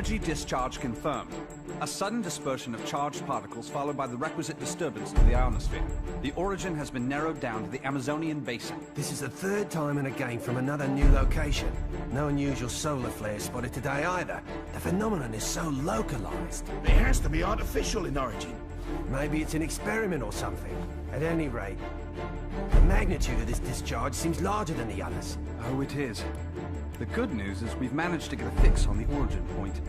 Energy discharge confirmed. A sudden dispersion of charged particles followed by the requisite disturbance to the ionosphere. The origin has been narrowed down to the Amazonian basin. This is the third time in a game from another new location. No unusual solar flares spotted today either. The phenomenon is so localized. It has to be artificial in origin. Maybe it's an experiment or something. At any rate, the magnitude of this discharge seems larger than the others. Oh, it is. The good news is we've managed to get a fix on the origin point.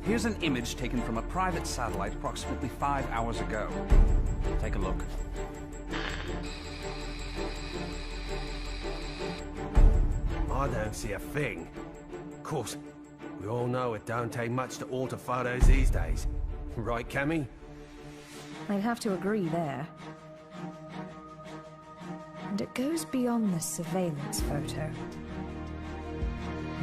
Here's an image taken from a private satellite approximately 5 hours ago. Take a look. I don't see a thing. Of course, we all know it don't take much to alter photos these days. Right, Cammy? I'd have to agree there. And it goes beyond the surveillance photo.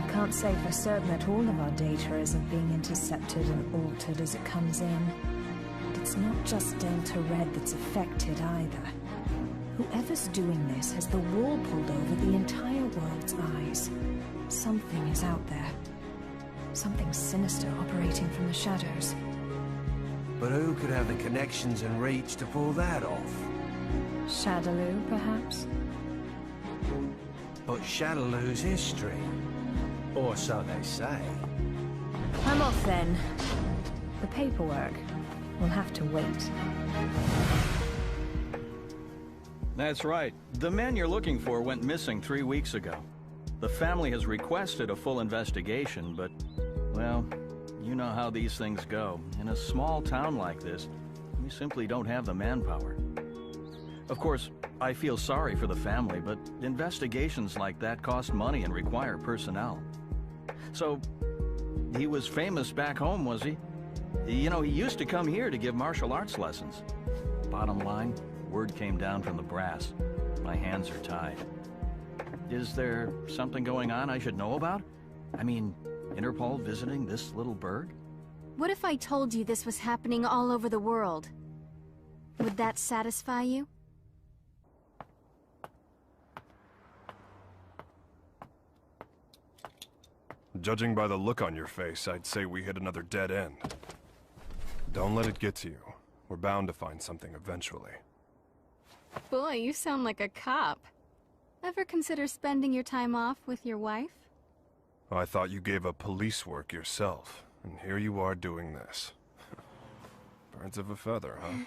I can't say for certain that all of our data isn't being intercepted and altered as it comes in. But it's not just Delta Red that's affected either. Whoever's doing this has the wool pulled over the entire world's eyes. Something is out there. Something sinister operating from the shadows. But who could have the connections and reach to pull that off? Shadaloo, perhaps? But Shadaloo's history. Or so they say. I'm off then. The paperwork will have to wait. That's right. The man you're looking for went missing 3 weeks ago. The family has requested a full investigation, but, well, you know how these things go. In a small town like this, we simply don't have the manpower. Of course, I feel sorry for the family, but investigations like that cost money and require personnel. So, he was famous back home, was he? You know, he used to come here to give martial arts lessons. Bottom line, word came down from the brass. My hands are tied. Is there something going on I should know about? I mean, Interpol visiting this little bird? What if I told you this was happening all over the world? Would that satisfy you? Judging by the look on your face, I'd say we hit another dead end. Don't let it get to you. We're bound to find something eventually. Boy, you sound like a cop. Ever consider spending your time off with your wife? I thought you gave up police work yourself, and here you are doing this. Birds of a feather, huh?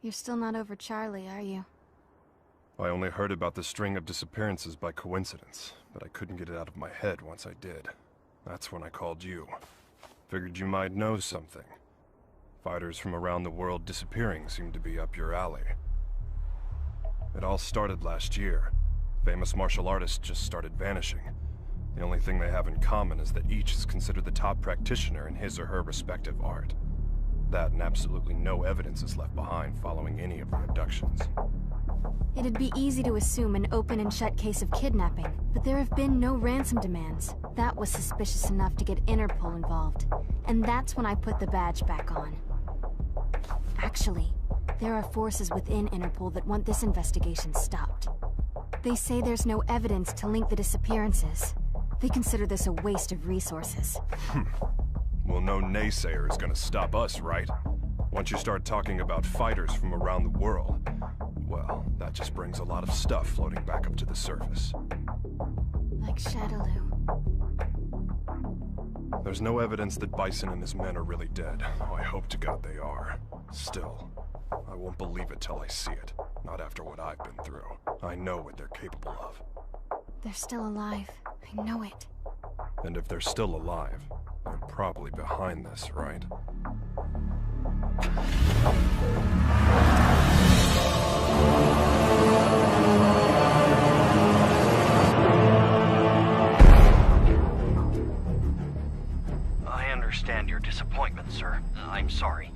You're still not over Charlie, are you? I only heard about the string of disappearances by coincidence, but I couldn't get it out of my head once I did. That's when I called you. Figured you might know something. Fighters from around the world disappearing seemed to be up your alley. It all started last year. Famous martial artists just started vanishing. The only thing they have in common is that each is considered the top practitioner in his or her respective art. That and absolutely no evidence is left behind following any of the abductions. It'd be easy to assume an open and shut case of kidnapping, but there have been no ransom demands. That was suspicious enough to get Interpol involved, and that's when I put the badge back on. Actually, there are forces within Interpol that want this investigation stopped. They say there's no evidence to link the disappearances. They consider this a waste of resources. Well, no naysayer is gonna stop us, right? Once you start talking about fighters from around the world, well, that just brings a lot of stuff floating back up to the surface. Like Shadaloo. There's no evidence that Bison and his men are really dead. Oh, I hope to God they are. Still, I won't believe it till I see it. Not after what I've been through. I know what they're capable of. They're still alive. I know it. And if they're still alive, they're probably behind this, right? I understand your disappointment, sir. I'm sorry.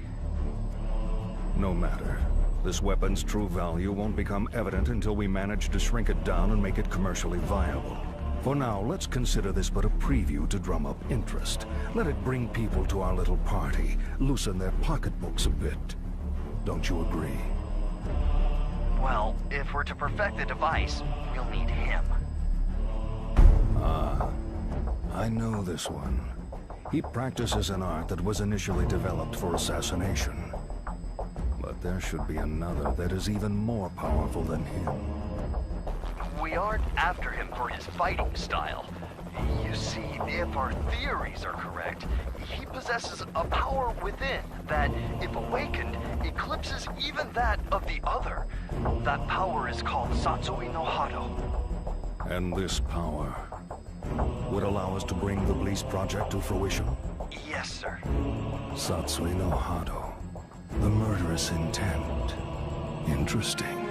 No matter. This weapon's true value won't become evident until we manage to shrink it down and make it commercially viable. For now, let's consider this but a preview to drum up interest. Let it bring people to our little party, loosen their pocketbooks a bit. Don't you agree? Well, if we're to perfect the device, we'll need him. Ah, I I know this one. He practices an art that was initially developed for assassination. But there should be another that is even more powerful than him. We aren't after him for his fighting style. You see, if our theories are correct, he possesses a power within that, if awakened, eclipses even that of the other. That power is called Satsui no Hado. And this power would allow us to bring the Bliss project to fruition? Yes, sir. Satsui no Hado. The murderous intent. Interesting.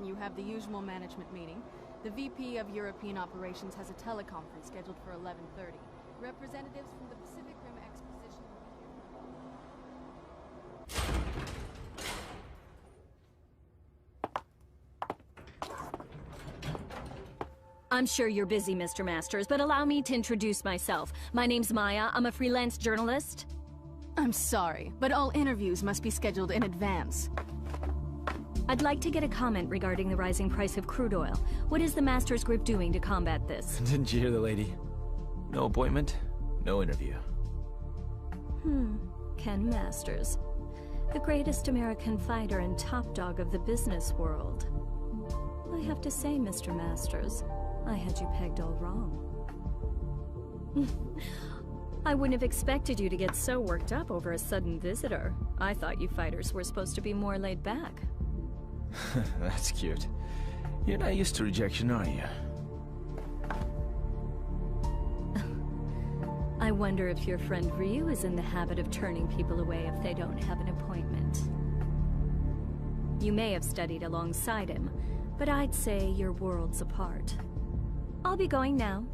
You have the usual management meeting. The VP of European Operations has a teleconference scheduled for 11:30. Representatives from the Pacific Rim Exposition will be here. I'm sure you're busy, Mr. Masters, but allow me to introduce myself. My name's Maya. I'm a freelance journalist. I'm sorry, but all interviews must be scheduled in advance. I'd like to get a comment regarding the rising price of crude oil. What is the Masters Group doing to combat this? Didn't you hear the lady? No appointment, no interview. Ken Masters. The greatest American fighter and top dog of the business world. I have to say, Mr. Masters, I had you pegged all wrong. I wouldn't have expected you to get so worked up over a sudden visitor. I thought you fighters were supposed to be more laid back. That's cute. You're not used to rejection, are you? I wonder if your friend Ryu is in the habit of turning people away if they don't have an appointment. You may have studied alongside him, but I'd say you're worlds apart. I'll be going now.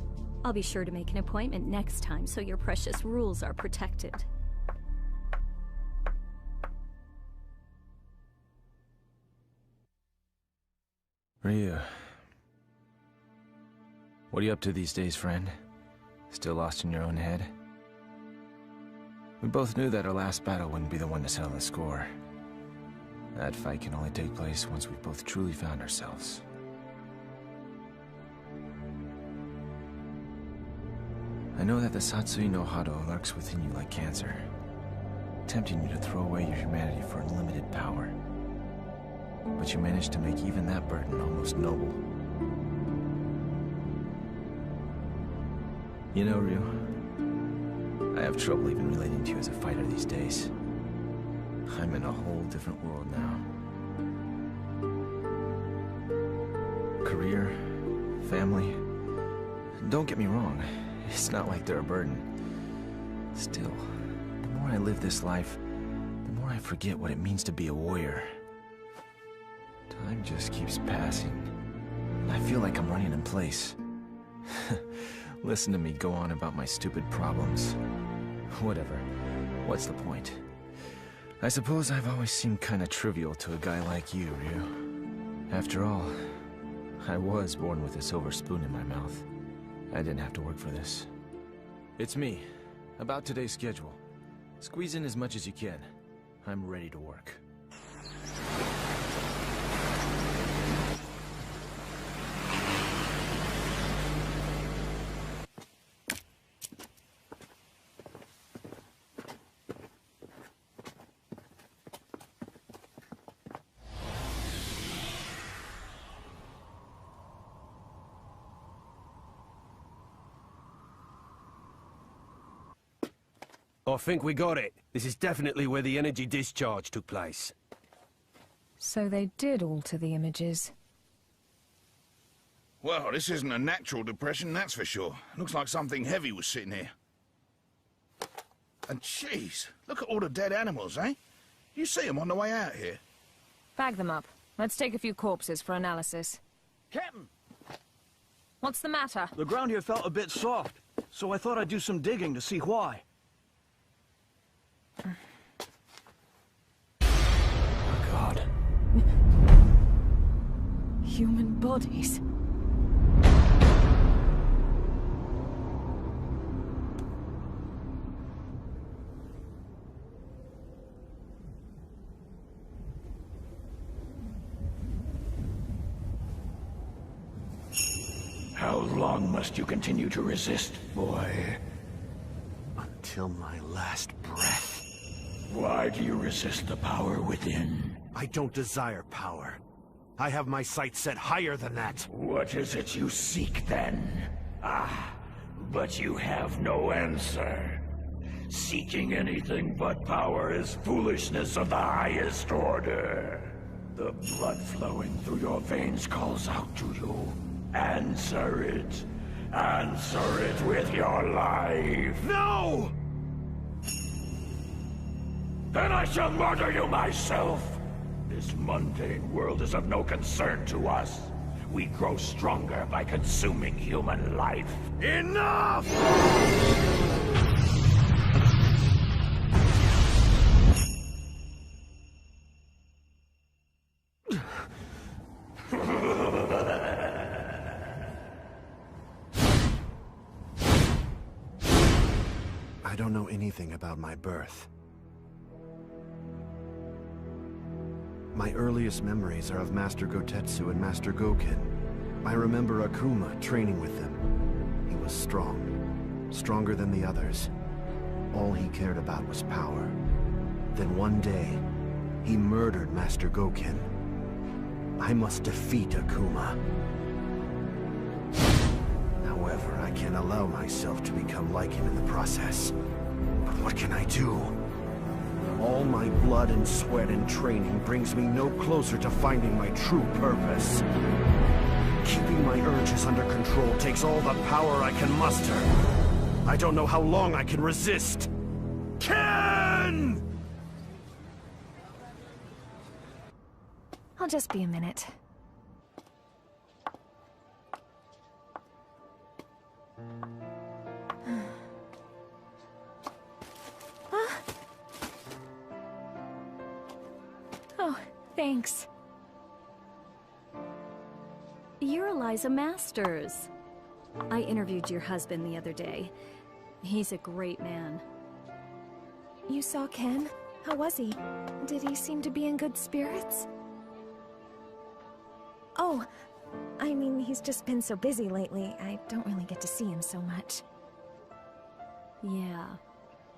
I'll be sure to make an appointment next time so your precious rules are protected. Ryu. What are you up to these days, friend? Still lost in your own head? We both knew that our last battle wouldn't be the one to settle the score. That fight can only take place once we've both truly found ourselves. I know that the Satsui no Hado lurks within you like cancer, tempting you to throw away your humanity for unlimited power. But you managed to make even that burden almost noble. You know, Ryu, I have trouble even relating to you as a fighter these days. I'm in a whole different world now. Career, family. Don't get me wrong, it's not like they're a burden. Still, the more I live this life, the more I forget what it means to be a warrior. Time just keeps passing. I feel like I'm running in place. Listen to me go on about my stupid problems. Whatever. What's the point? I suppose I've always seemed kinda trivial to a guy like you, Ryu. After all, I was born with a silver spoon in my mouth. I didn't have to work for this. It's me. About today's schedule. Squeeze in as much as you can. I'm ready to work. I think we got it. This is definitely where the energy discharge took place. So they did alter the images. Well, this isn't a natural depression, that's for sure. Looks like something heavy was sitting here. And jeez, look at all the dead animals, eh? You see them on the way out here. Bag them up. Let's take a few corpses for analysis. Captain! What's the matter? The ground here felt a bit soft, so I thought I'd do some digging to see why. Oh, God. Human bodies. How long must you continue to resist, boy? Until my last breath. Why do you resist the power within? I don't desire power. I have my sights set higher than that. What is it you seek, then? Ah, but you have no answer. Seeking anything but power is foolishness of the highest order. The blood flowing through your veins calls out to you. Answer it. Answer it with your life. No! Then I shall murder you myself. This mundane world is of no concern to us. We grow stronger by consuming human life. Enough! I don't know anything about my birth. My earliest memories are of Master Gotetsu and Master Goken. I remember Akuma training with them. He was strong, stronger than the others. All he cared about was power. Then one day, he murdered Master Goken. I must defeat Akuma. However, I can't allow myself to become like him in the process. But what can I do? All my blood and sweat and training brings me no closer to finding my true purpose. Keeping my urges under control takes all the power I can muster. I don't know how long I can resist. Ken! I'll just be a minute. Oh, thanks. You're Eliza Masters. I interviewed your husband the other day. He's a great man. You saw Ken? How was he? Did he seem to be in good spirits? Oh, I mean, he's just been so busy lately. I don't really get to see him so much. Yeah.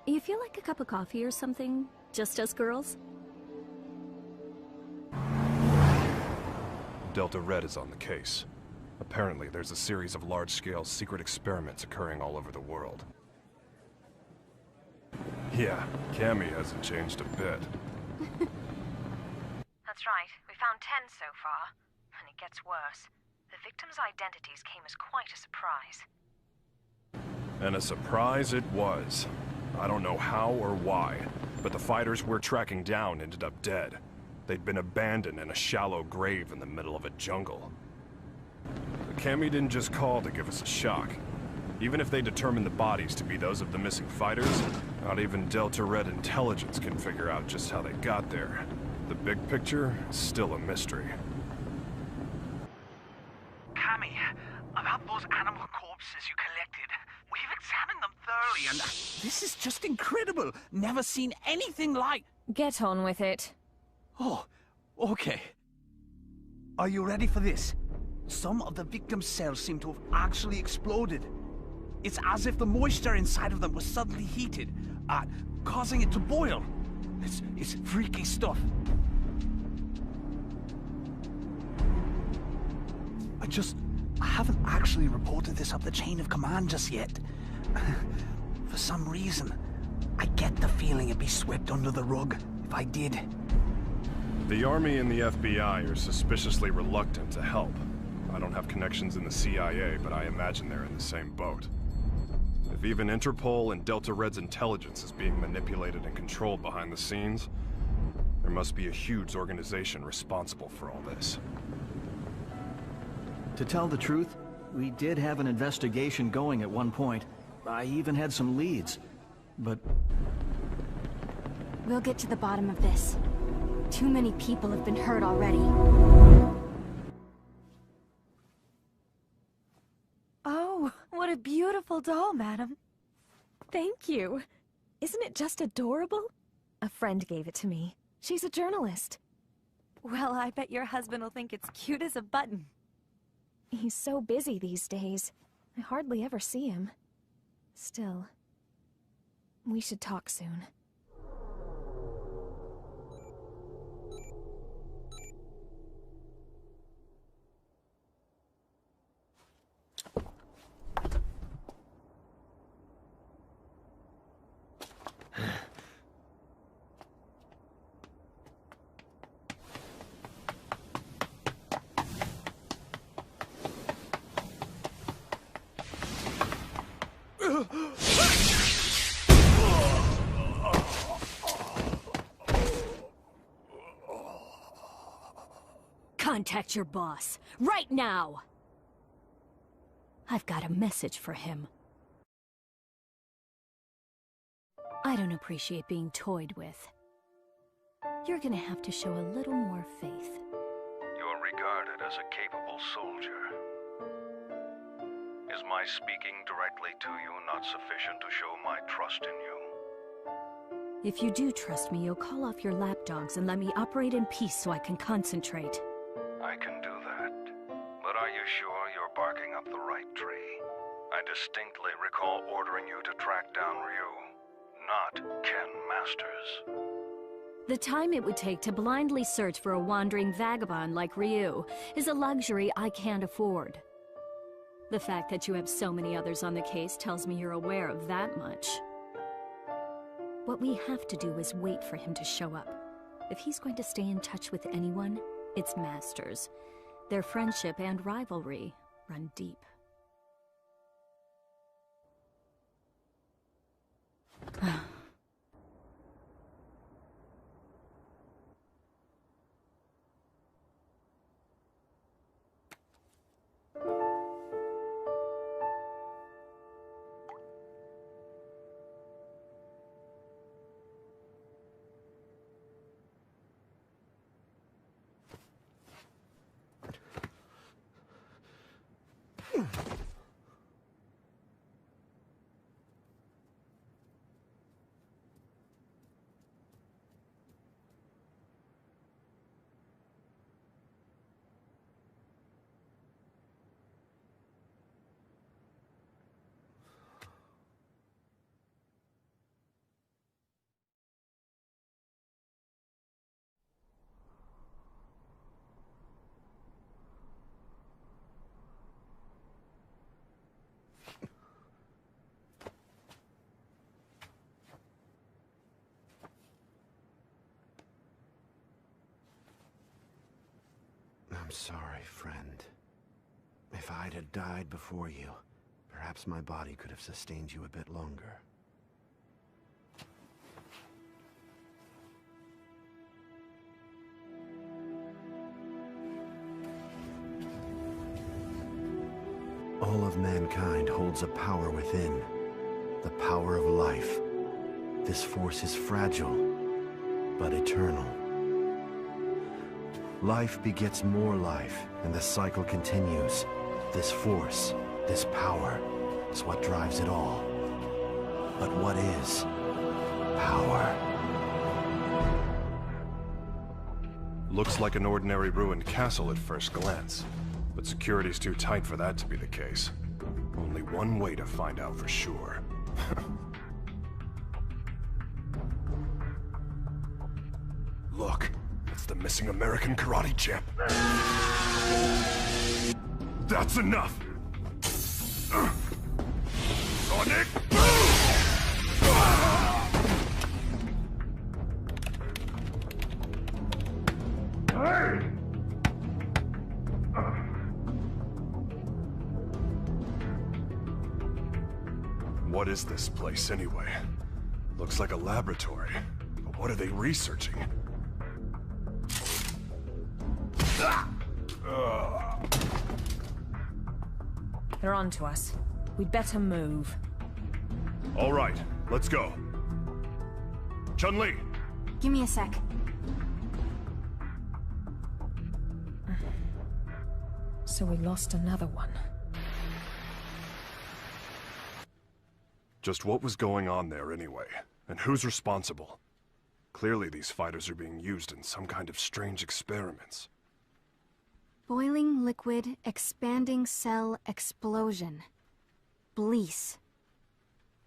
You feel like a cup of coffee or something? Just us girls? Delta Red is on the case. Apparently, there's a series of large-scale secret experiments occurring all over the world. Yeah, Cammy hasn't changed a bit. That's right. We found 10 so far. And it gets worse. The victims' identities came as quite a surprise. And a surprise it was. I don't know how or why, but the fighters we're tracking down ended up dead. They'd been abandoned in a shallow grave in the middle of a jungle. Cammy didn't just call to give us a shock. Even if they determine the bodies to be those of the missing fighters, not even Delta Red intelligence can figure out just how they got there. The big picture is still a mystery. Cammy, about those animal corpses you collected, we've examined them thoroughly and this is just incredible. Never seen anything like... Get on with it. Oh, okay. Are you ready for this? Some of the victims' cells seem to have actually exploded. It's as if the moisture inside of them was suddenly heated, causing it to boil. It's freaky stuff. I haven't actually reported this up the chain of command just yet. For some reason, I get the feeling it'd be swept under the rug if I did. The Army and the FBI are suspiciously reluctant to help. I don't have connections in the CIA, but I imagine they're in the same boat. If even Interpol and Delta Red's intelligence is being manipulated and controlled behind the scenes, there must be a huge organization responsible for all this. To tell the truth, we did have an investigation going at one point. I even had some leads, but... We'll get to the bottom of this. Too many people have been hurt already. Oh, what a beautiful doll, madam. Thank you. Isn't it just adorable? A friend gave it to me. She's a journalist. Well, I bet your husband will think it's cute as a button. He's so busy these days. I hardly ever see him. Still, we should talk soon. Contact your boss, right now! I've got a message for him. I don't appreciate being toyed with. You're gonna have to show a little more faith. You're regarded as a capable soldier. Is my speaking directly to you not sufficient to show my trust in you? If you do trust me, you'll call off your lapdogs and let me operate in peace so I can concentrate. I can do that. But are you sure you're barking up the right tree? I distinctly recall ordering you to track down Ryu, not Ken Masters. The time it would take to blindly search for a wandering vagabond like Ryu is a luxury I can't afford. The fact that you have so many others on the case tells me you're aware of that much. What we have to do is wait for him to show up. If he's going to stay in touch with anyone, it's Masters. Their friendship and rivalry run deep. I'm sorry, friend. If I'd had died before you, perhaps my body could have sustained you a bit longer. All of mankind holds a power within. The power of life. This force is fragile, but eternal. Life begets more life, and the cycle continues. This force, this power, is what drives it all. But what is power? Looks like an ordinary ruined castle at first glance, but security's too tight for that to be the case. Only one way to find out for sure. Look, it's the missing American karate champ. That's enough! Sonic boom! Hey! What is this place, anyway? Looks like a laboratory. But what are they researching? They're on to us. We'd better move. All right, let's go. Chun-Li! Give me a sec. So we lost another one. Just what was going on there anyway? And who's responsible? Clearly these fighters are being used in some kind of strange experiments. Boiling liquid, expanding cell explosion. Blease.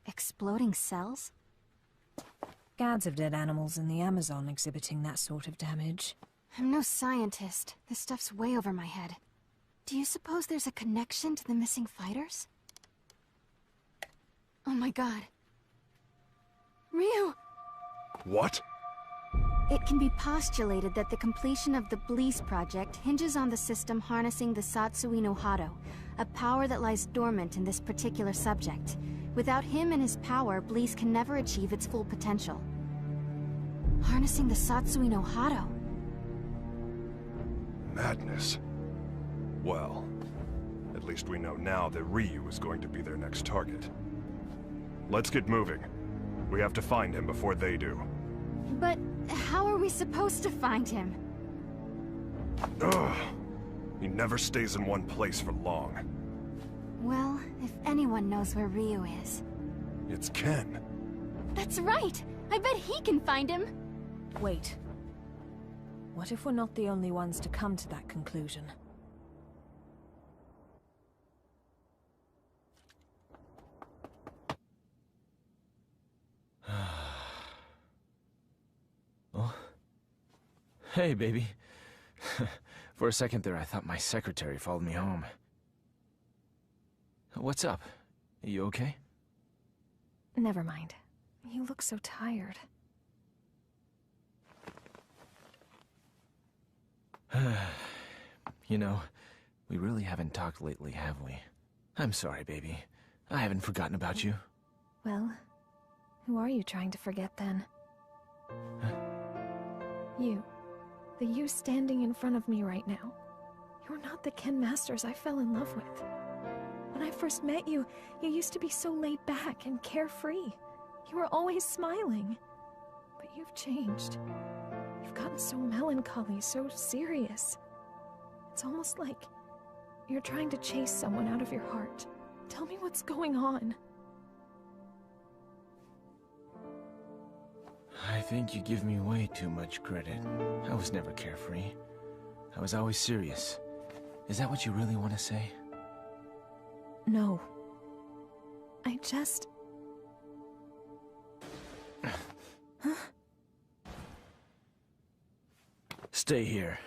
Exploding cells? Gads of dead animals in the Amazon exhibiting that sort of damage. I'm no scientist. This stuff's way over my head. Do you suppose there's a connection to the missing fighters? Oh my god. Ryu! What? It can be postulated that the completion of the Blease project hinges on the system harnessing the Satsui no Hado, a power that lies dormant in this particular subject. Without him and his power, Blease can never achieve its full potential. Harnessing the Satsui no Hado? Madness. Well, at least we know now that Ryu is going to be their next target. Let's get moving. We have to find him before they do. But how are we supposed to find him? Ugh. He never stays in one place for long. Well, if anyone knows where Ryu is... It's Ken. That's right! I bet he can find him! Wait. What if we're not the only ones to come to that conclusion? Oh. Hey, baby. For a second there, I thought my secretary followed me home. What's up? Are you okay? Never mind. You look so tired. You know, we really haven't talked lately, have we? I'm sorry, baby. I haven't forgotten about you. Well, who are you trying to forget then? You. The you standing in front of me right now. You're not the Ken Masters I fell in love with. When I first met you, you used to be so laid back and carefree. You were always smiling. But you've changed. You've gotten so melancholy, so serious. It's almost like you're trying to chase someone out of your heart. Tell me what's going on. I think you give me way too much credit. I was never carefree. I was always serious. Is that what you really want to say? No. I just... Huh? Stay here.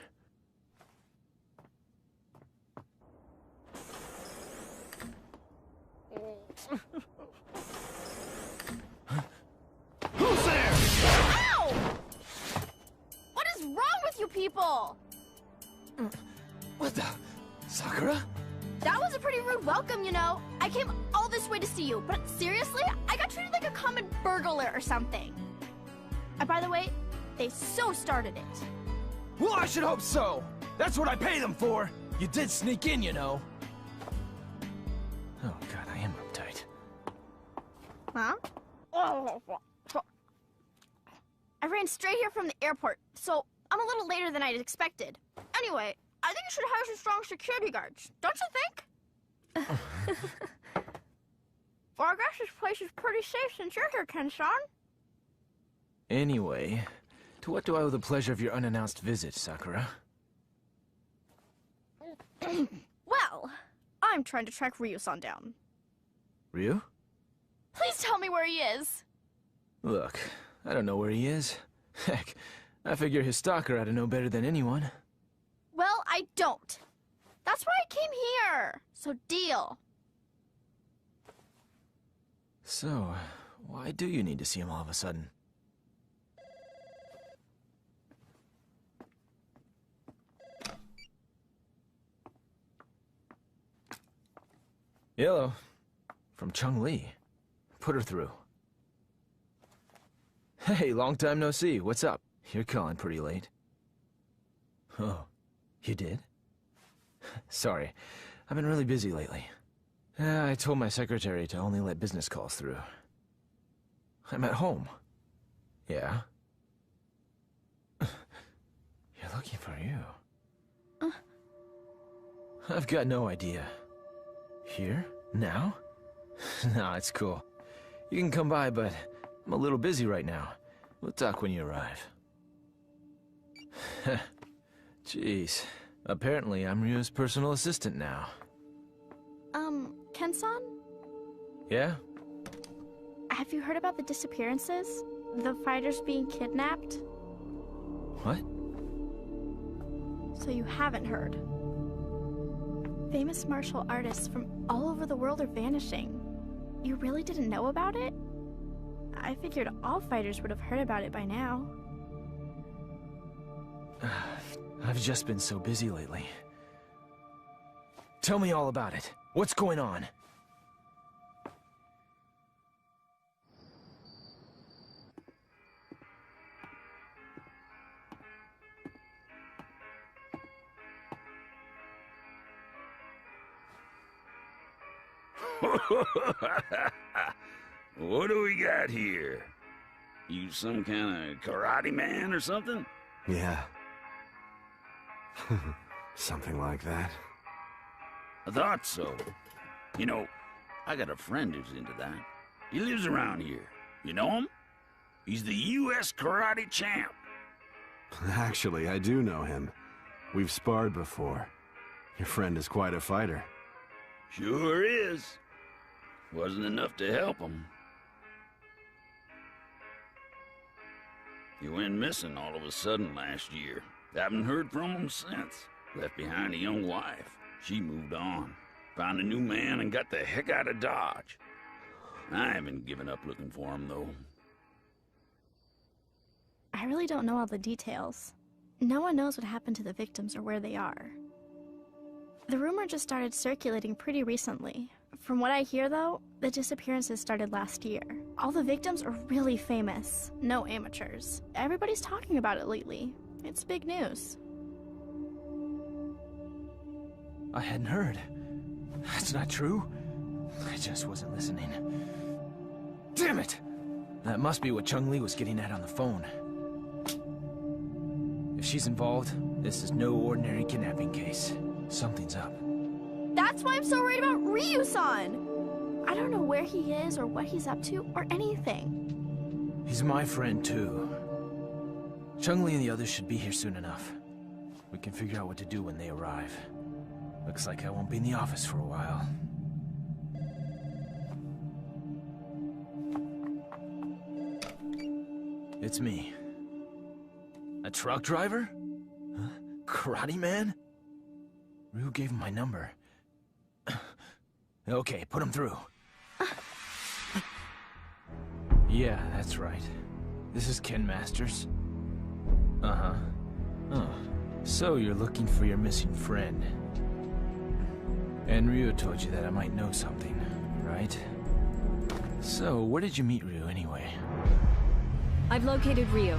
Who's there? Ow! What is wrong with you people? What the? Sakura? That was a pretty rude welcome, you know. I came all this way to see you, but seriously, I got treated like a common burglar or something. And by the way, they so started it. Well, I should hope so. That's what I pay them for. You did sneak in, you know. Huh? I ran straight here from the airport, so I'm a little later than I'd expected. Anyway, I think you should hire some strong security guards, don't you think? Well, I guess this place is pretty safe since you're here, Ken-san. Anyway, to what do I owe the pleasure of your unannounced visit, Sakura? Well, I'm trying to track Ryu-san down. Ryu? Please tell me where he is. Look, I don't know where he is. Heck, I figure his stalker ought to know better than anyone. Well, I don't. That's why I came here. So deal. So, why do you need to see him all of a sudden? Hello. From Chung-Li. Put her through. Hey, long time no see. What's up? You're calling pretty late. Oh, you did? Sorry, I've been really busy lately. I told my secretary to only let business calls through. I'm at home. Yeah? You're looking for you. I've got no idea. Here? Now? Nah, it's cool. You can come by, but I'm a little busy right now. We'll talk when you arrive. Jeez. Apparently, I'm Ryu's personal assistant now. Ken-san? Yeah? Have you heard about the disappearances? The fighters being kidnapped? What? So you haven't heard. Famous martial artists from all over the world are vanishing. You really didn't know about it? I figured all fighters would have heard about it by now. I've just been so busy lately. Tell me all about it. What's going on? What do we got here? You some kind of karate man or something? Yeah. Something like that. I thought so. You know, I got a friend who's into that. He lives around here. You know him? He's the U.S. karate champ. Actually, I do know him. We've sparred before. Your friend is quite a fighter. Sure is. Wasn't enough to help him. He went missing all of a sudden last year. Haven't heard from him since. Left behind a young wife. She moved on. Found a new man and got the heck out of Dodge. I haven't given up looking for him, though. I really don't know all the details. No one knows what happened to the victims or where they are. The rumor just started circulating pretty recently. From what I hear, though, the disappearances started last year. All the victims are really famous. No amateurs. Everybody's talking about it lately. It's big news. I hadn't heard. That's not true. I just wasn't listening. Damn it! That must be what Chung-Li was getting at on the phone. If she's involved, this is no ordinary kidnapping case. Something's up. That's why I'm so worried about Ryu-san! I don't know where he is or what he's up to or anything. He's my friend, too. Chung-Li and the others should be here soon enough. We can figure out what to do when they arrive. Looks like I won't be in the office for a while. It's me. A truck driver? Huh? Karate man? Ryu gave him my number. Okay, put him through. Yeah, that's right. This is Ken Masters. Uh-huh. Oh, so you're looking for your missing friend. And Ryu told you that I might know something, right? So, where did you meet Ryu anyway? I've located Ryu.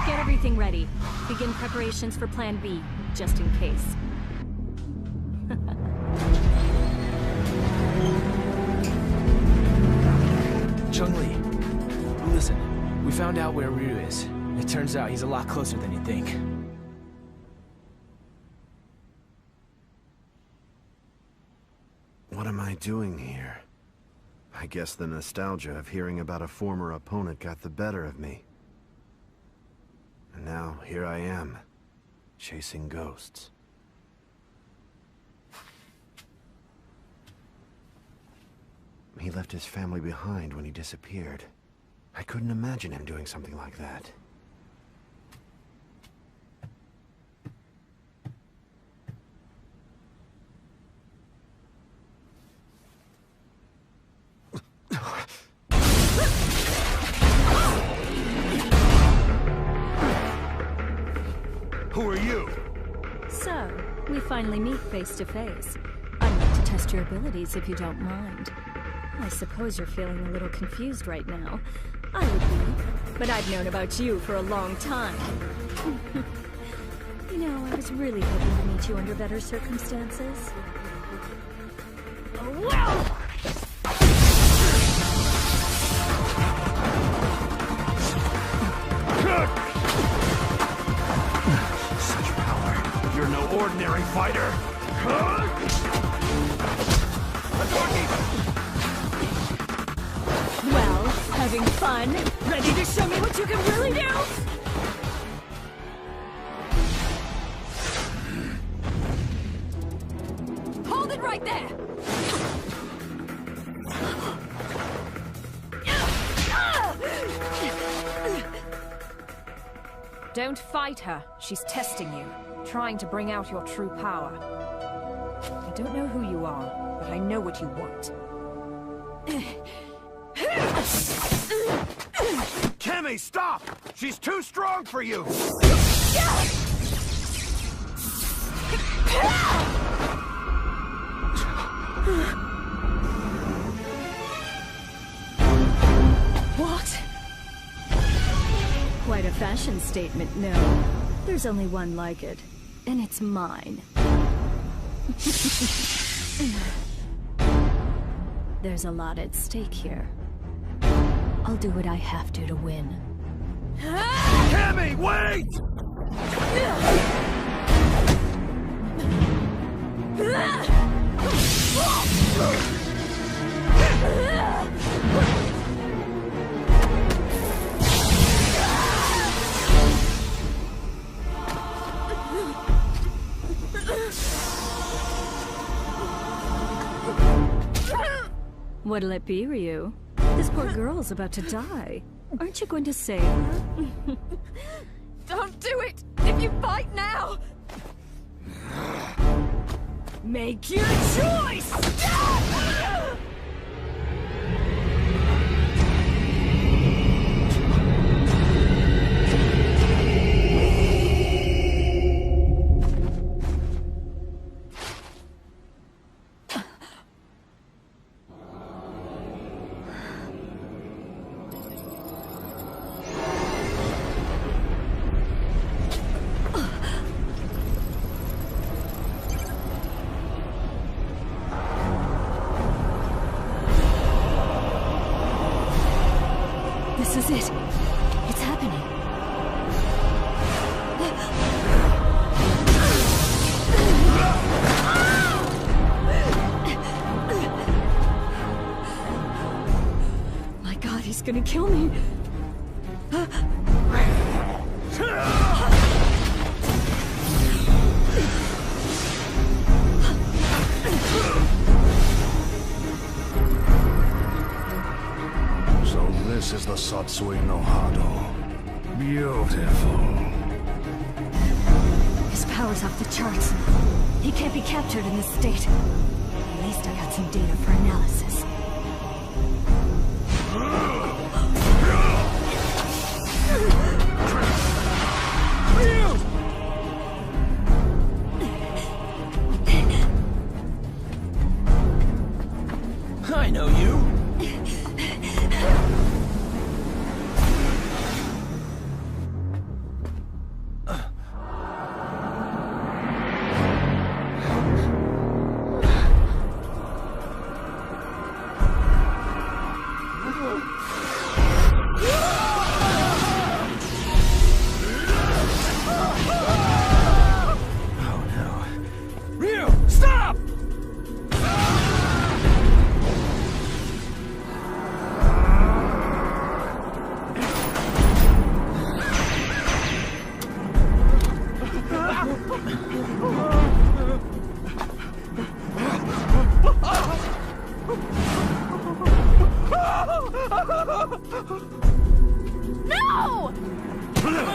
Get everything ready. Begin preparations for Plan B, just in case. found out where Ryu is. It turns out he's a lot closer than you think. What am I doing here? I guess the nostalgia of hearing about a former opponent got the better of me. And now, here I am, chasing ghosts. He left his family behind when he disappeared. I couldn't imagine him doing something like that. Who are you? So, we finally meet face to face. I'd like to test your abilities if you don't mind. I suppose you're feeling a little confused right now. I would be, but I've known about you for a long time. You know, I was really hoping to meet you under better circumstances. Oh, wow! Such power. You're no ordinary fighter. Well, having fun? Ready to show me what you can really do? Hold it right there! Don't fight her. She's testing you, trying to bring out your true power. I don't know who you are, but I know what you want. Cammy, stop! She's too strong for you! What? Quite a fashion statement, no. There's only one like it, and it's mine. There's a lot at stake here. I'll do what I have to win. Cammy, wait! What'll it be, Ryu? This poor girl's about to die. Aren't you going to save her? Don't do it! If you fight now! Make your choice! This is it. It's happening. My God, he's gonna kill me. This is the Satsui no Hado. Beautiful. His power's off the charts. He can't be captured in this state. At least I got some data for analysis. I know you. No! No!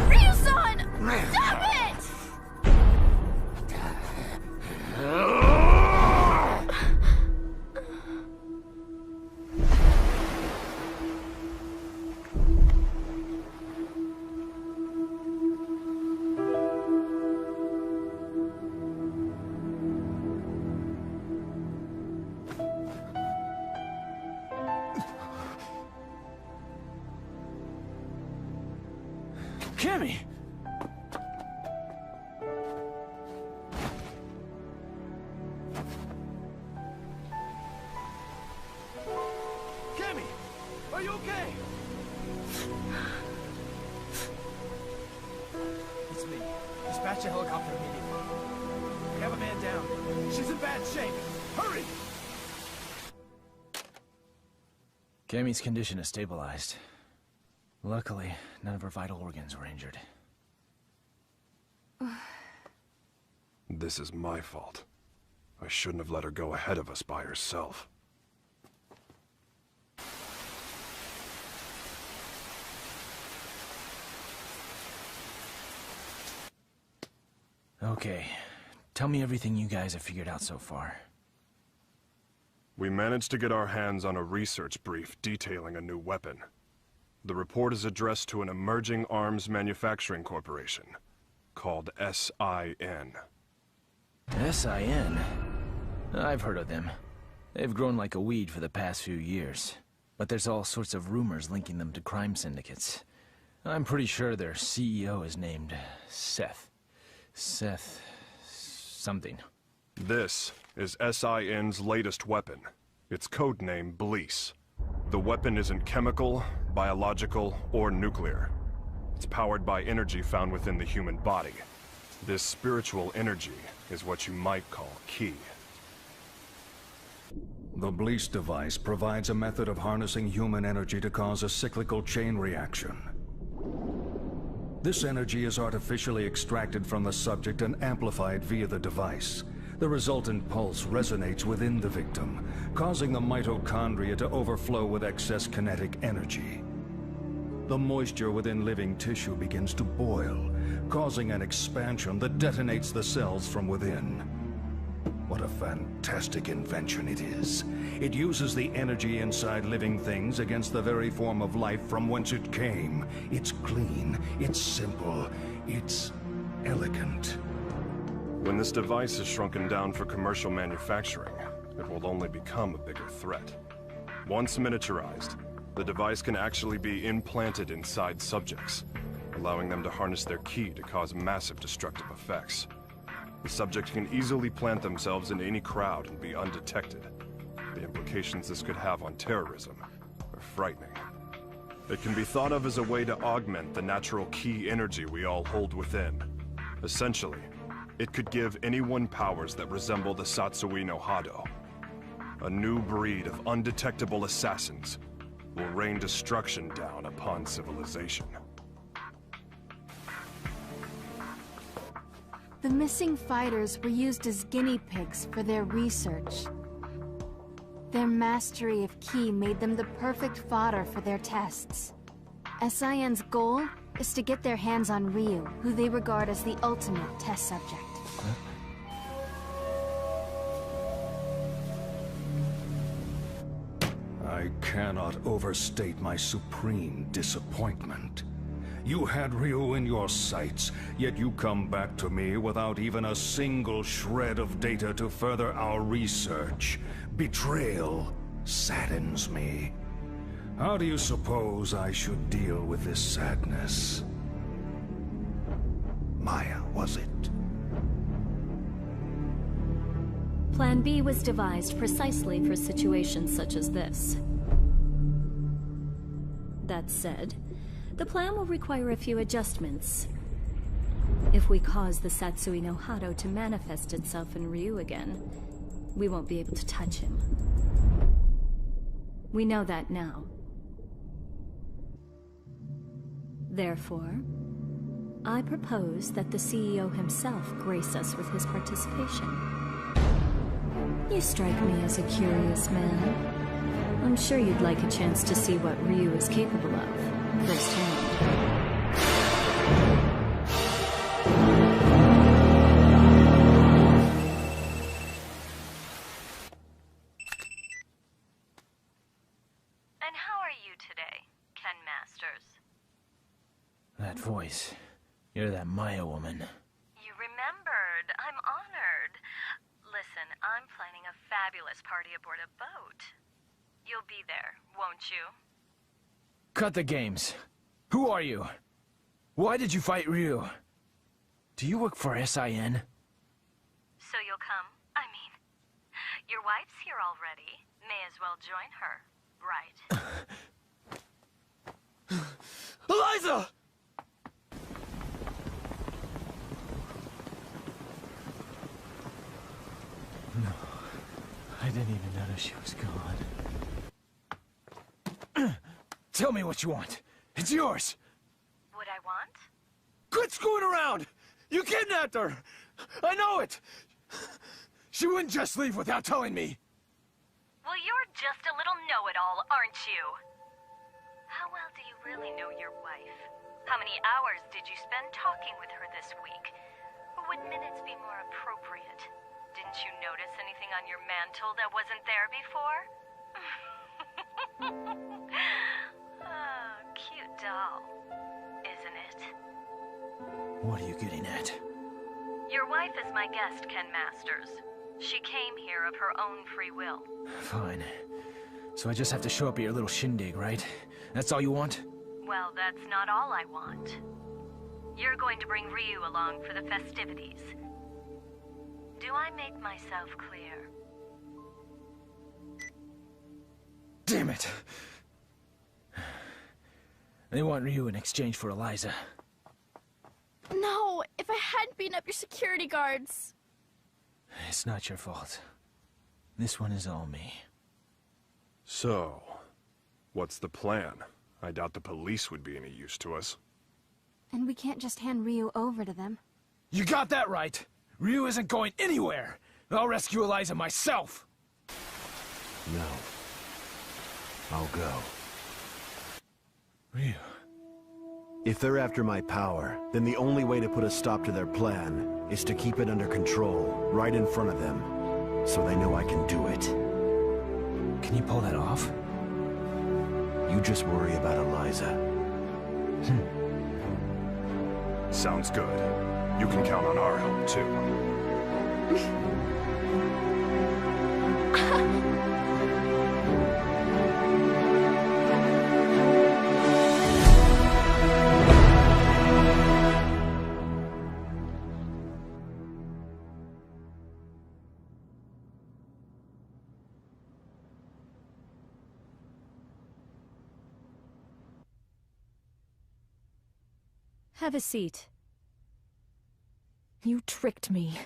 Ryu-san! Stop it! Cammy! Cammy! Are you okay? It's me. Dispatch a helicopter immediately. We have a man down. She's in bad shape. Hurry! Cammy's condition is stabilized. Luckily, none of her vital organs were injured. This is my fault. I shouldn't have let her go ahead of us by herself. Okay. Tell me everything you guys have figured out so far. We managed to get our hands on a research brief detailing a new weapon. The report is addressed to an emerging arms manufacturing corporation called SIN. SIN? I've heard of them. They've grown like a weed for the past few years. But there's all sorts of rumors linking them to crime syndicates. I'm pretty sure their CEO is named Seth. Seth... something. This is SIN's latest weapon. Its codename Bleece. The weapon isn't chemical, biological, or nuclear. It's powered by energy found within the human body. This spiritual energy is what you might call ki. The Bleece device provides a method of harnessing human energy to cause a cyclical chain reaction. This energy is artificially extracted from the subject and amplified via the device. The resultant pulse resonates within the victim, causing the mitochondria to overflow with excess kinetic energy. The moisture within living tissue begins to boil, causing an expansion that detonates the cells from within. What a fantastic invention it is. It uses the energy inside living things against the very form of life from whence it came. It's clean, it's simple, it's elegant. When this device is shrunken down for commercial manufacturing, it will only become a bigger threat. Once miniaturized, the device can actually be implanted inside subjects, allowing them to harness their ki to cause massive destructive effects. The subjects can easily plant themselves in any crowd and be undetected. The implications this could have on terrorism are frightening. It can be thought of as a way to augment the natural ki energy we all hold within. Essentially, it could give anyone powers that resemble the Satsui no Hado. A new breed of undetectable assassins will rain destruction down upon civilization. The missing fighters were used as guinea pigs for their research. Their mastery of ki made them the perfect fodder for their tests. SIN's goal is to get their hands on Ryu, who they regard as the ultimate test subject. I cannot overstate my supreme disappointment. You had Ryu in your sights, yet you come back to me without even a single shred of data to further our research. Betrayal saddens me. How do you suppose I should deal with this sadness? Maya, was it? Plan B was devised precisely for situations such as this. That said, the plan will require a few adjustments. If we cause the Satsui no Hado to manifest itself in Ryu again, we won't be able to touch him. We know that now. Therefore, I propose that the CEO himself grace us with his participation. You strike me as a curious man. I'm sure you'd like a chance to see what Ryu is capable of, firsthand. That voice. You're that Maya woman. You remembered. I'm honored. Listen, I'm planning a fabulous party aboard a boat. You'll be there, won't you? Cut the games. Who are you? Why did you fight Ryu? Do you work for SIN? So you'll come? I mean, your wife's here already. May as well join her, right? Eliza! No, I didn't even notice she was gone. Tell me what you want. It's yours. What I want? Quit screwing around! You kidnapped her! I know it! She wouldn't just leave without telling me. Well, you're just a little know-it-all, aren't you? How well do you really know your wife? How many hours did you spend talking with her this week? Or would minutes be more appropriate? Didn't you notice anything on your mantle that wasn't there before? Oh, cute doll, isn't it? What are you getting at? Your wife is my guest, Ken Masters. She came here of her own free will. Fine. So I just have to show up at your little shindig, right? That's all you want? Well, that's not all I want. You're going to bring Ryu along for the festivities. Do I make myself clear? Damn it! They want Ryu in exchange for Eliza. No! If I hadn't beaten up your security guards! It's not your fault. This one is all me. So, what's the plan? I doubt the police would be any use to us. And we can't just hand Ryu over to them. You got that right! Ryu isn't going anywhere! I'll rescue Eliza myself! No. I'll go. Ryu... If they're after my power, then the only way to put a stop to their plan is to keep it under control, right in front of them, so they know I can do it. Can you pull that off? You just worry about Eliza. Sounds good. You can count on our help, too. Have a seat. You tricked me.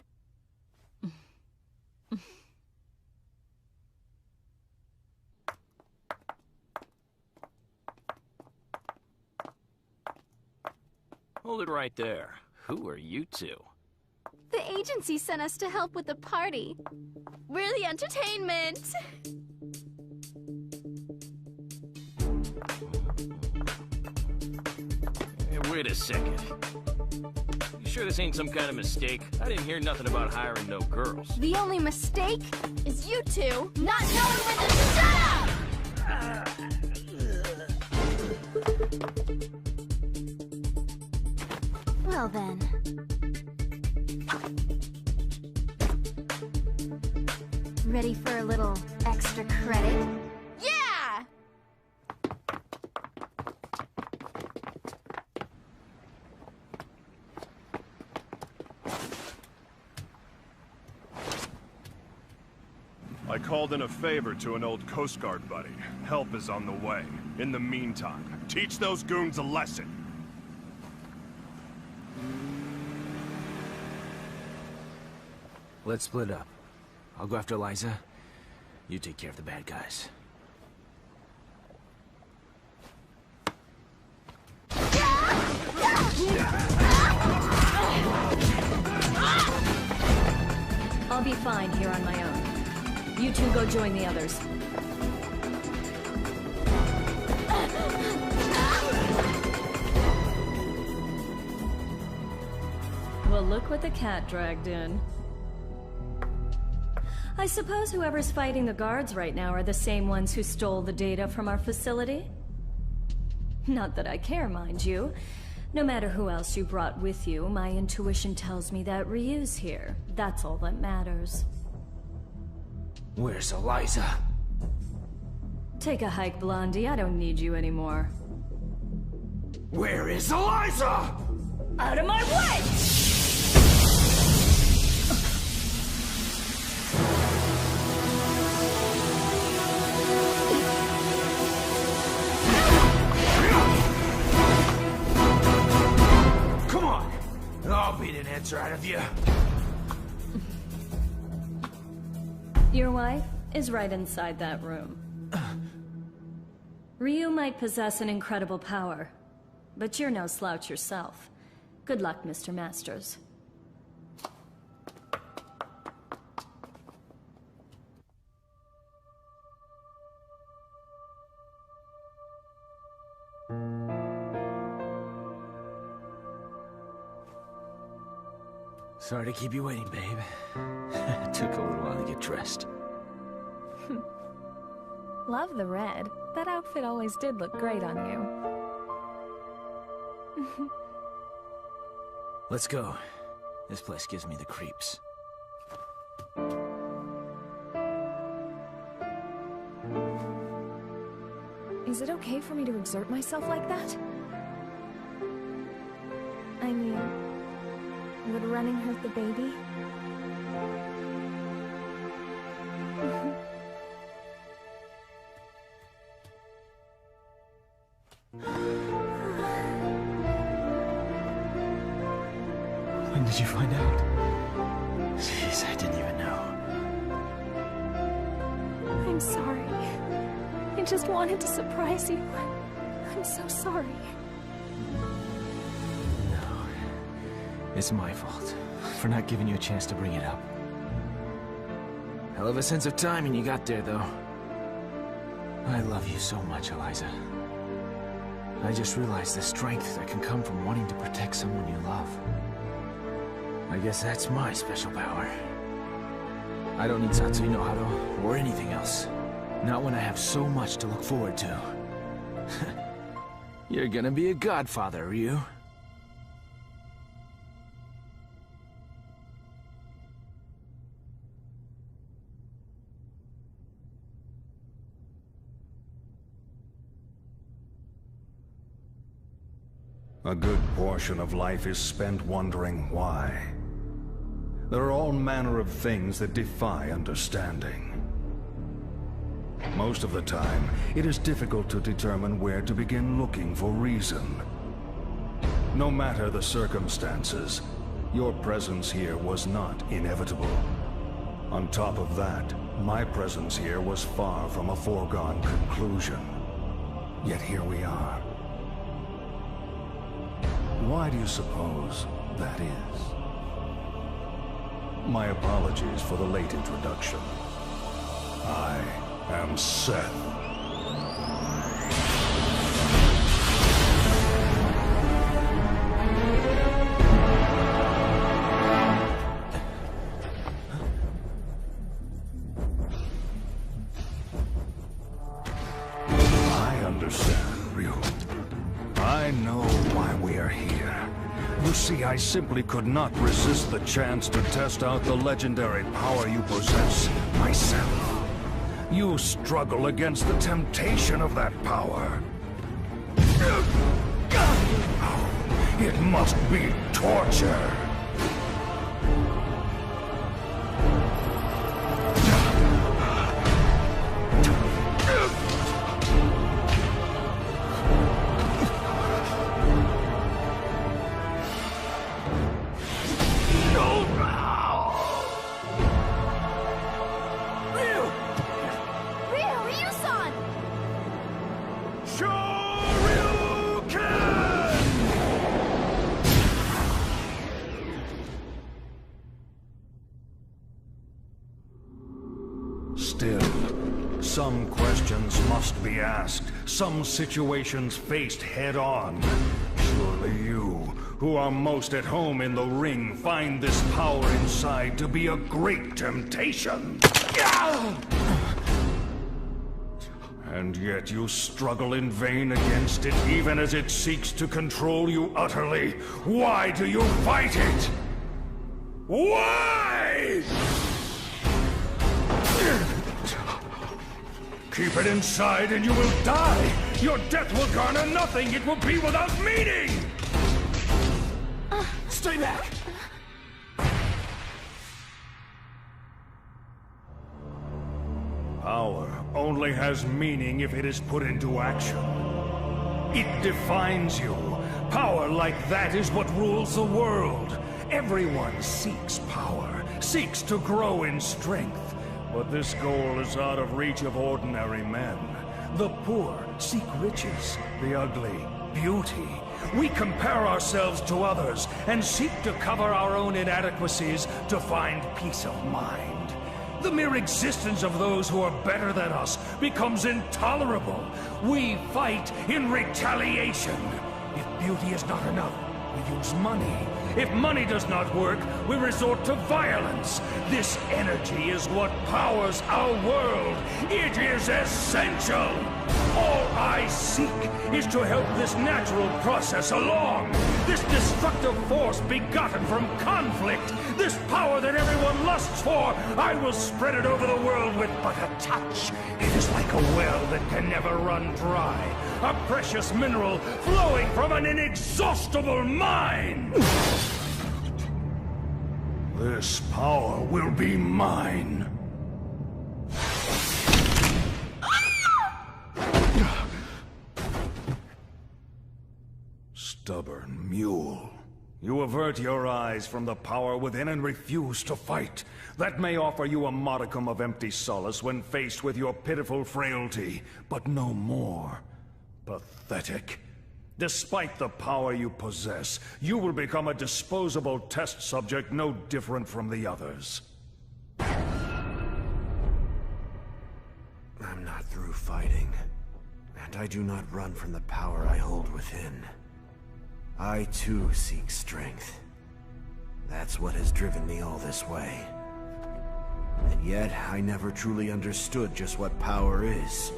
Hold it right there. Who are you two? The agency sent us to help with the party. We're the entertainment! Hey, wait a second. You sure this ain't some kind of mistake? I didn't hear nothing about hiring no girls. The only mistake is you two not knowing when to shut up! Well then. Ready for a little extra credit? Yeah! I called in a favor to an old Coast Guard buddy. Help is on the way. In the meantime, teach those goons a lesson. Let's split up. I'll go after Eliza. You take care of the bad guys. Yeah! I'll be fine here on my own. You two go join the others. Well, look what the cat dragged in. I suppose whoever's fighting the guards right now are the same ones who stole the data from our facility? Not that I care, mind you. No matter who else you brought with you, my intuition tells me that Ryu's here. That's all that matters. Where's Eliza? Take a hike, Blondie. I don't need you anymore. Where is Eliza? Out of my way! Come on! I'll beat an answer out of you. Your wife is right inside that room. Ryu might possess an incredible power, but you're no slouch yourself. Good luck, Mr. Masters. Sorry to keep you waiting, babe. It took a little while to get dressed. Love the red. That outfit always did look great on you. Let's go. This place gives me the creeps. Is it okay for me to exert myself like that? I mean, would running hurt the baby? When did you find out? Jeez, I didn't even know. I'm sorry. I just wanted to surprise you. I'm so sorry. No. It's my fault for not giving you a chance to bring it up. Hell of a sense of timing you got there, though. I love you so much, Eliza. I just realized the strength that can come from wanting to protect someone you love. I guess that's my special power. I don't need Satsui no Hado or anything else. Not when I have so much to look forward to. You're gonna be a godfather, Ryu. A good portion of life is spent wondering why. There are all manner of things that defy understanding. Most of the time, it is difficult to determine where to begin looking for reason. No matter the circumstances, your presence here was not inevitable. On top of that, my presence here was far from a foregone conclusion. Yet here we are. Why do you suppose that is? My apologies for the late introduction. I am Seth. I understand, Ryu. I know why we are here. You see, I simply could not resist the chance to test out the legendary power you possess myself. You struggle against the temptation of that power. It must be torture. Some questions must be asked, some situations faced head-on. Surely you, who are most at home in the ring, find this power inside to be a great temptation. And yet you struggle in vain against it, even as it seeks to control you utterly. Why do you fight it? Why? Keep it inside and you will die! Your death will garner nothing! It will be without meaning! Stay back! Power only has meaning if it is put into action. It defines you. Power like that is what rules the world. Everyone seeks power, seeks to grow in strength. But this goal is out of reach of ordinary men. The poor seek riches, the ugly, beauty. We compare ourselves to others and seek to cover our own inadequacies to find peace of mind. The mere existence of those who are better than us becomes intolerable. We fight in retaliation. If beauty is not enough, we use money. If money does not work, we resort to violence. This energy is what powers our world. It is essential. All I seek is to help this natural process along. This destructive force begotten from conflict. This power that everyone lusts for. I will spread it over the world with but a touch. It is like a well that can never run dry. A precious mineral flowing from an inexhaustible mine. This power will be mine. Stubborn mule. You avert your eyes from the power within and refuse to fight. That may offer you a modicum of empty solace when faced with your pitiful frailty, but no more. Pathetic. Despite the power you possess, you will become a disposable test subject no different from the others. I'm not through fighting, and I do not run from the power I hold within. I too seek strength. That's what has driven me all this way. And yet, I never truly understood just what power is,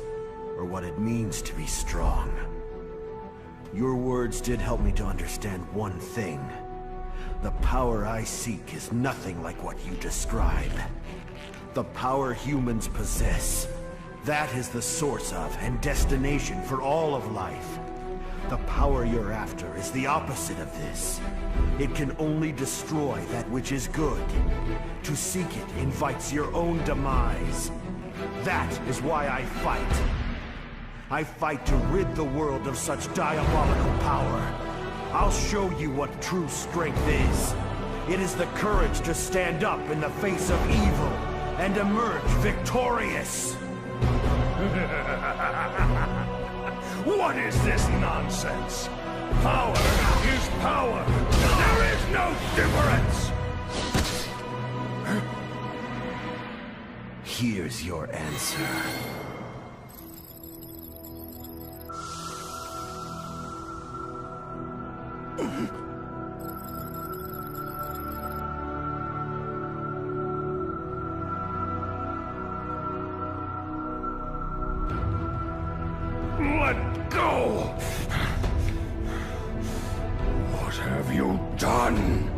or what it means to be strong. Your words did help me to understand one thing. The power I seek is nothing like what you describe. The power humans possess, that is the source of and destination for all of life. The power you're after is the opposite of this. It can only destroy that which is good. To seek it invites your own demise. That is why I fight. I fight to rid the world of such diabolical power. I'll show you what true strength is. It is the courage to stand up in the face of evil and emerge victorious. What is this nonsense? Power is power. There is no difference. Here's your answer. Let go! What have you done?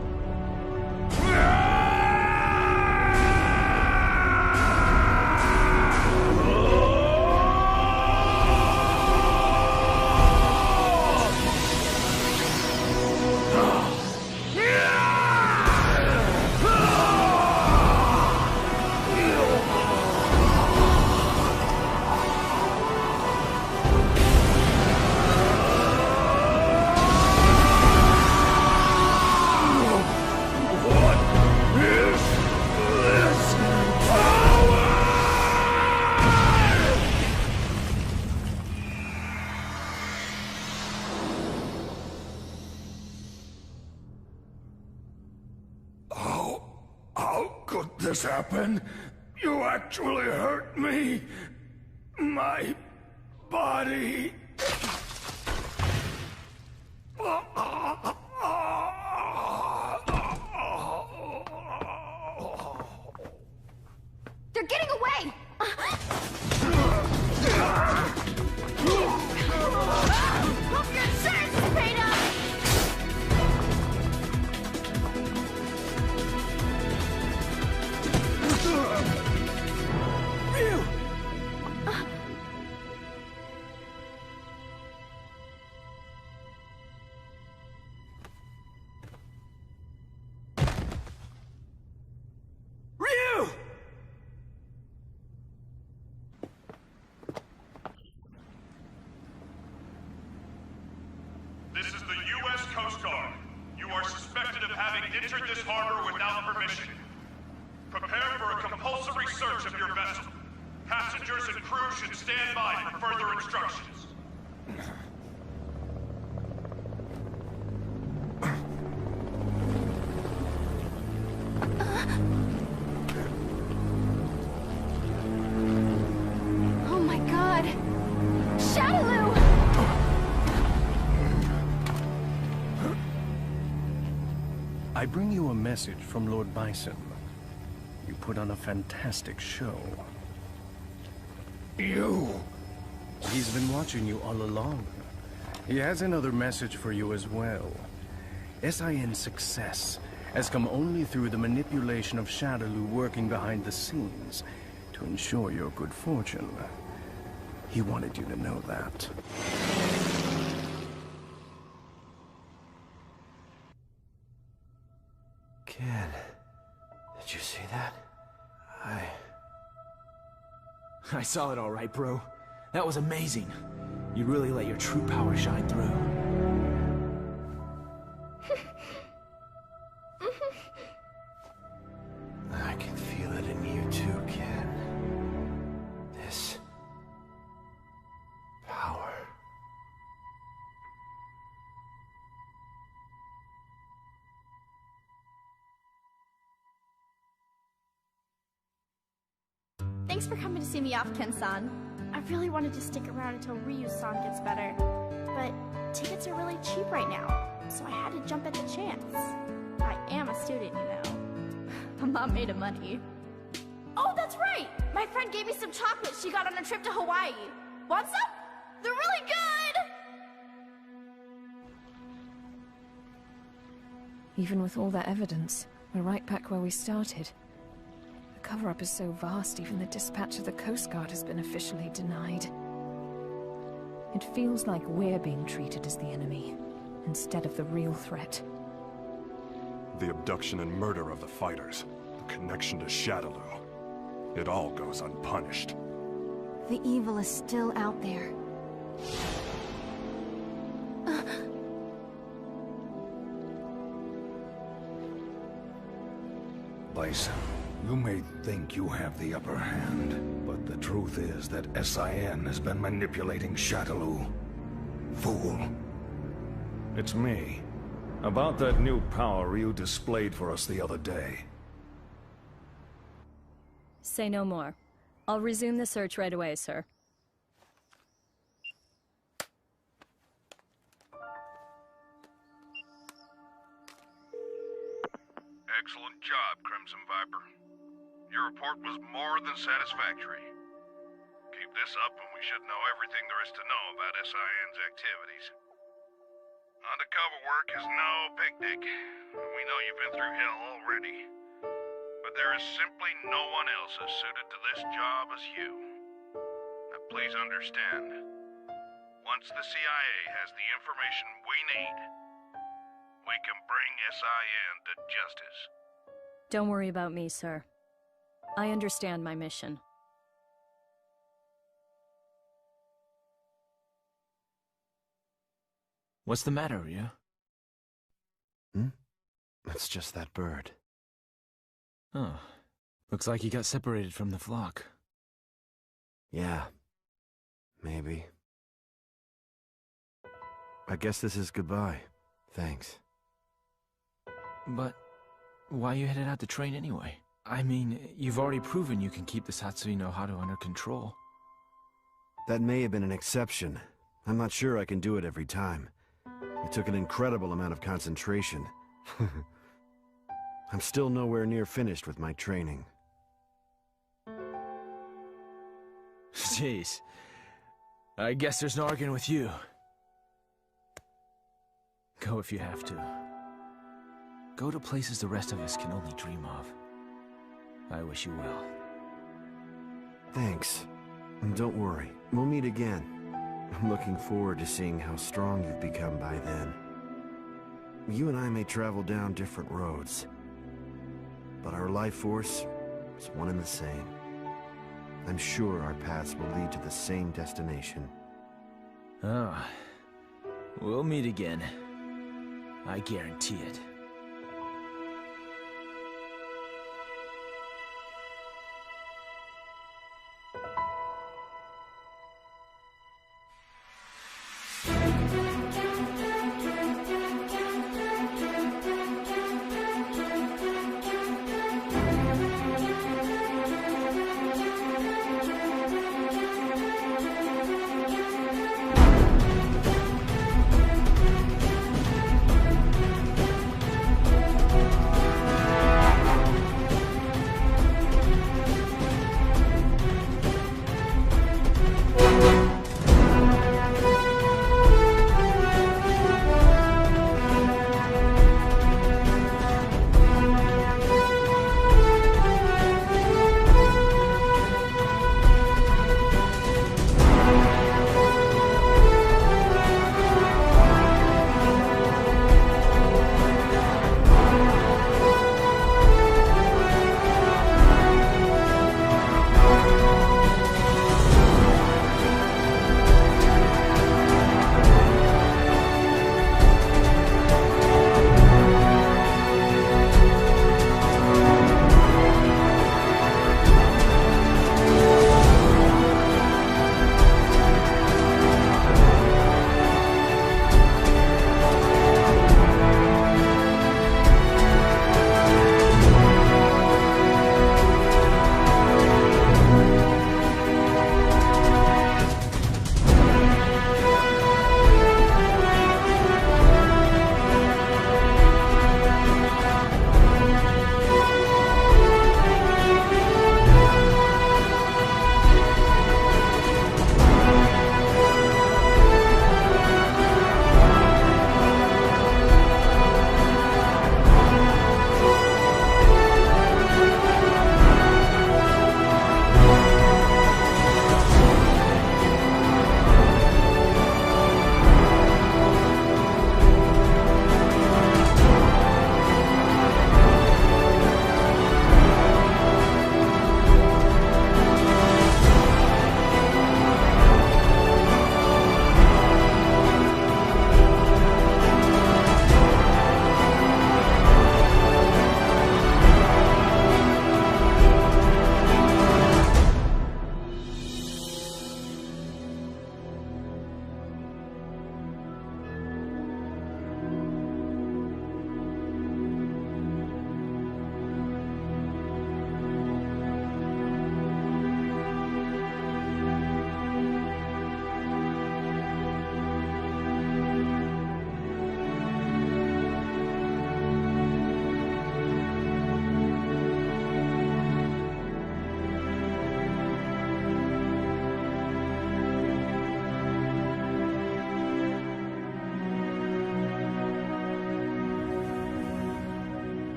How could this happen? You actually hurt me? My body. They're getting away! Hope your insurance is paid up! Ryu! Ryu! This is the U.S. Coast Guard. You are suspected of having entered this harbor without permission. Prepare for a compulsory search of your vessel. Passengers and crew should stand by for further instructions. Oh my god! Shadaloo! I bring you a message from Lord Bison. You put on a fantastic show. You? He's been watching you all along. He has another message for you as well. SIN's success has come only through the manipulation of Shadaloo working behind the scenes to ensure your good fortune. He wanted you to know that. Ken, did you see that? I saw it all right, bro. That was amazing. You really let your true power shine through. I can feel it in you too, Ken. This power. Thanks for coming to see me off, Ken-san. I really wanted to stick around until Ryu's-san gets better, but tickets are really cheap right now, so I had to jump at the chance. I am a student, you know. I'm not made of money. Oh, that's right! My friend gave me some chocolates she got on a trip to Hawaii. Want some? They're really good! Even with all that evidence, we're right back where we started. The cover-up is so vast, even the dispatch of the Coast Guard has been officially denied. It feels like we're being treated as the enemy, instead of the real threat. The abduction and murder of the fighters, the connection to Shadaloo. It all goes unpunished. The evil is still out there. Bison, you may think you have the upper hand, but the truth is that SIN has been manipulating Shadaloo. Fool. It's me. About that new power you displayed for us the other day. Say no more. I'll resume the search right away, sir. Excellent job, Crimson Viper. Your report was more than satisfactory. Keep this up and we should know everything there is to know about SIN's activities. Undercover work is no picnic. We know you've been through hell already. But there is simply no one else as suited to this job as you. Now please understand, once the CIA has the information we need, we can bring SIN to justice. Don't worry about me, sir. I understand my mission. What's the matter, Ryu? It's just that bird. Oh. Looks like he got separated from the flock. Yeah. Maybe. I guess this is goodbye. Thanks. But why you headed out to train anyway? I mean, you've already proven you can keep the Satsui no Haru under control. That may have been an exception. I'm not sure I can do it every time. It took an incredible amount of concentration. I'm still nowhere near finished with my training. Jeez. I guess there's no arguing with you. Go if you have to. Go to places the rest of us can only dream of. I wish you well. Thanks. And don't worry, we'll meet again. I'm looking forward to seeing how strong you've become by then. You and I may travel down different roads, but our life force is one and the same. I'm sure our paths will lead to the same destination. Oh, we'll meet again. I guarantee it.